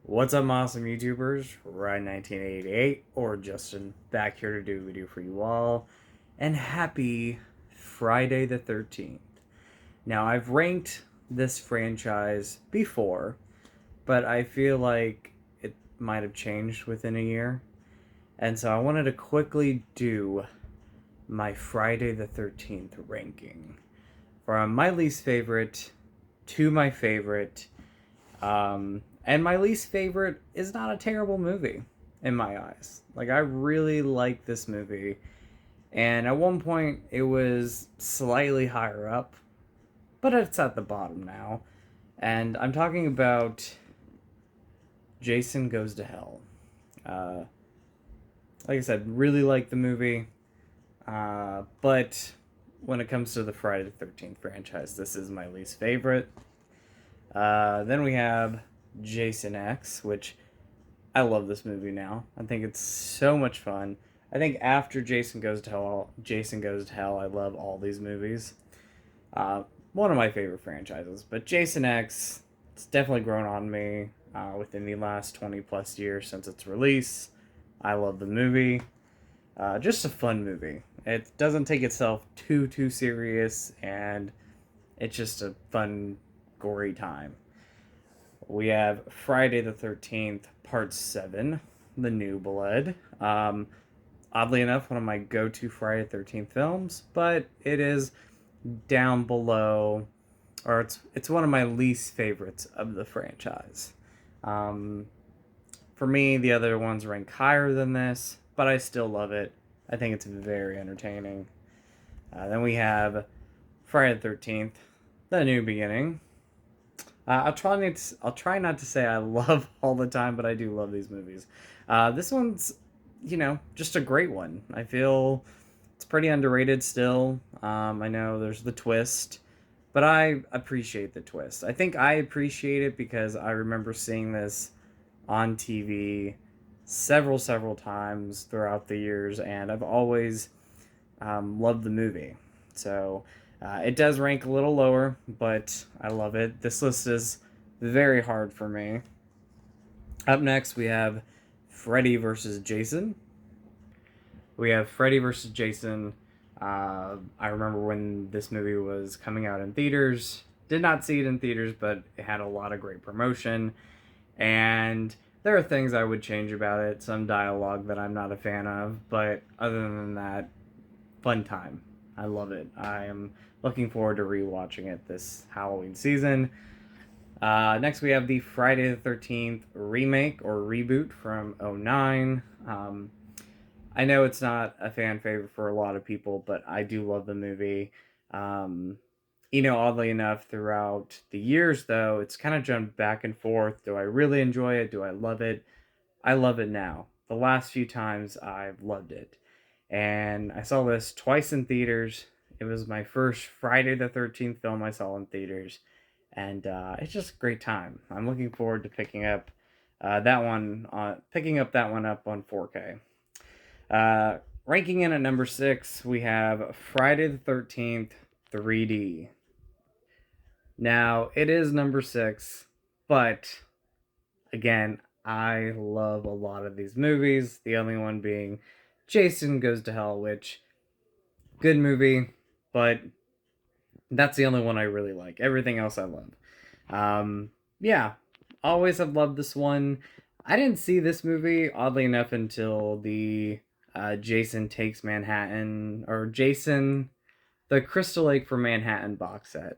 What's up, awesome YouTubers? Ryan1988 or Justin back here to do a video for you all. And happy Friday the 13th. Now, I've ranked this franchise before, but I feel like it might have changed within a year. And so I wanted to quickly do my Friday the 13th ranking from my least favorite to my favorite. And my least favorite is not a terrible movie in my eyes. Like, I really like this movie. And at one point, it was slightly higher up, but it's at the bottom now. And I'm talking about Jason Goes to Hell. Uh, like I said, really like the movie. But when it comes to the Friday the 13th franchise, this is my least favorite. Then we have Jason X, which I love this movie now. I think it's so much fun. I think after Jason Goes to Hell, I love all these movies. Uh, One of my favorite franchises. But Jason X, it's definitely grown on me within the last 20 plus years since its release. I love the movie. Just a fun movie. It doesn't take itself too serious, and it's just a fun, gory time. We have Friday the 13th, Part 7, The New Blood. Oddly enough, one of my go to Friday the 13th films, but it is down below, or it's one of my least favorites of the franchise. Um, for me, the other ones rank higher than this, but I still love it. I think it's very entertaining. Then we have Friday the 13th, The New Beginning. I'll try not to say I love all the time, but I do love these movies. This one's, just a great one. I feel it's pretty underrated still. I know there's the twist, but I appreciate the twist. I think I appreciate it because I remember seeing this on TV several times throughout the years, and I've always loved the movie. So it does rank a little lower, but I love it. This list is very hard for me. Up next, we have Freddy versus Jason. We have Freddy versus Jason. I remember when this movie was coming out in theaters. Did not see it in theaters, but it had a lot of great promotion. And there are things I would change about it, some dialogue that I'm not a fan of, but other than that, fun time. I love it. I am looking forward to rewatching it this Halloween season. Next, we have the Friday the 13th remake or reboot from '09. I know it's not a fan favorite for a lot of people, but I do love the movie. Um, Oddly enough, throughout the years, though, it's kind of jumped back and forth. Do I really enjoy it? Do I love it? I love it now. The last few times I've loved it. And I saw this twice in theaters. It was my first Friday the 13th film I saw in theaters. And it's just a great time. I'm looking forward to picking up that one up on 4K. Uh, Ranking in at number 6, we have Friday the 13th 3D. Now, it is number 6, but again, I love a lot of these movies. The only one being Jason Goes to Hell, which, good movie, but that's the only one I really like. Everything else I love. Yeah, always have loved this one. I didn't see this movie, oddly enough, until the Jason Takes Manhattan, or Jason, the Crystal Lake for Manhattan box set.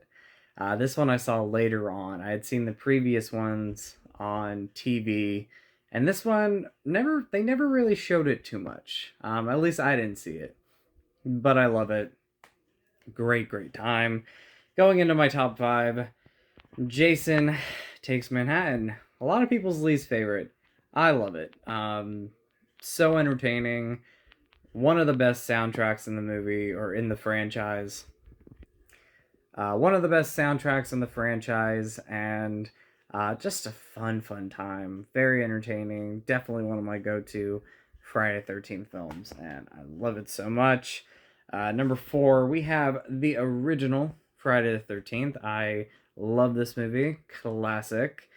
This one I saw later on. I had seen the previous ones on TV, and this one they never really showed it too much. At least I didn't see it, but I love it. Great time. Going into my top 5, Jason Takes Manhattan. A lot of people's least favorite. I love it. So entertaining. One of the best soundtracks in the movie or in the franchise. One of the best soundtracks in the franchise, and just a fun time. Very entertaining. Definitely one of my go-to Friday the 13th films, and I love it so much. Number 4, we have the original Friday the 13th. I love this movie. Classic.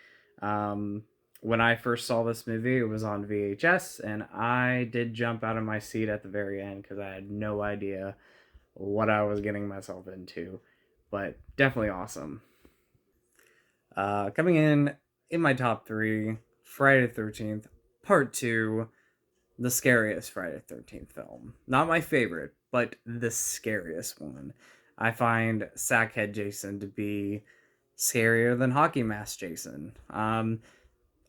Um, When I first saw this movie, it was on VHS, and I did jump out of my seat at the very end because I had no idea what I was getting myself into. But definitely awesome. Coming in my top three, Friday the 13th, Part 2, the scariest Friday the 13th film. Not my favorite, but the scariest one. I find Sackhead Jason to be scarier than Hockey Mask Jason.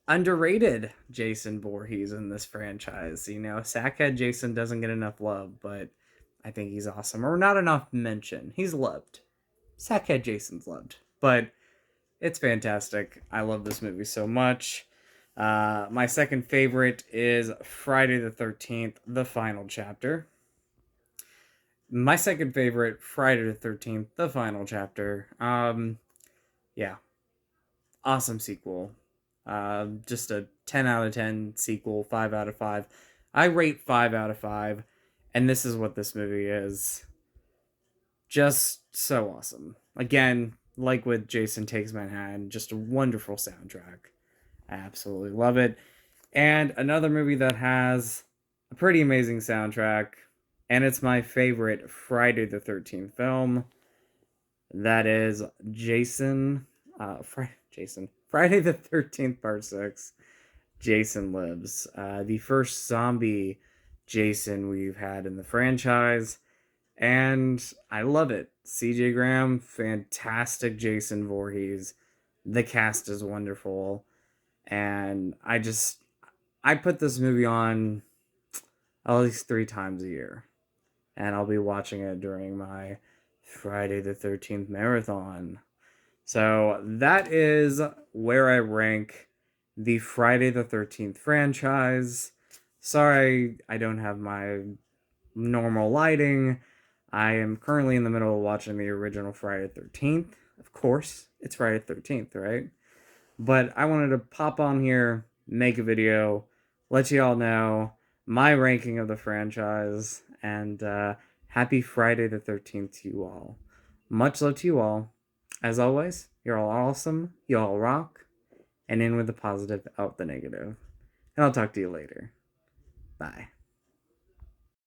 Underrated Jason Voorhees in this franchise. You know, Sackhead Jason doesn't get enough love, but I think he's awesome. Or not enough mention. He's loved. Sackhead Jason's loved. But it's fantastic. I love this movie so much. My second favorite is Friday the 13th, the final chapter. My second favorite, Friday the 13th, the final chapter. Yeah, awesome sequel. Just a 10 out of 10 sequel, 5 out of 5. I rate 5 out of 5, and this is what this movie is. Just so awesome. Again, like with Jason Takes Manhattan, just a wonderful soundtrack. I absolutely love it. And another movie that has a pretty amazing soundtrack, and it's my favorite Friday the 13th film. That is Friday the 13th, Part 6. Jason Lives. The first zombie Jason we've had in the franchise. And I love it. CJ Graham, fantastic Jason Voorhees. The cast is wonderful. And I put this movie on at least 3 times a year. And I'll be watching it during my Friday the 13th marathon. So that is where I rank the Friday the 13th franchise. Sorry, I don't have my normal lighting. I am currently in the middle of watching the original Friday the 13th. Of course, it's Friday the 13th, right? But I wanted to pop on here, make a video, let you all know my ranking of the franchise, and happy Friday the 13th to you all. Much love to you all. As always, you're all awesome, you all rock, and in with the positive, out the negative. And I'll talk to you later. Bye.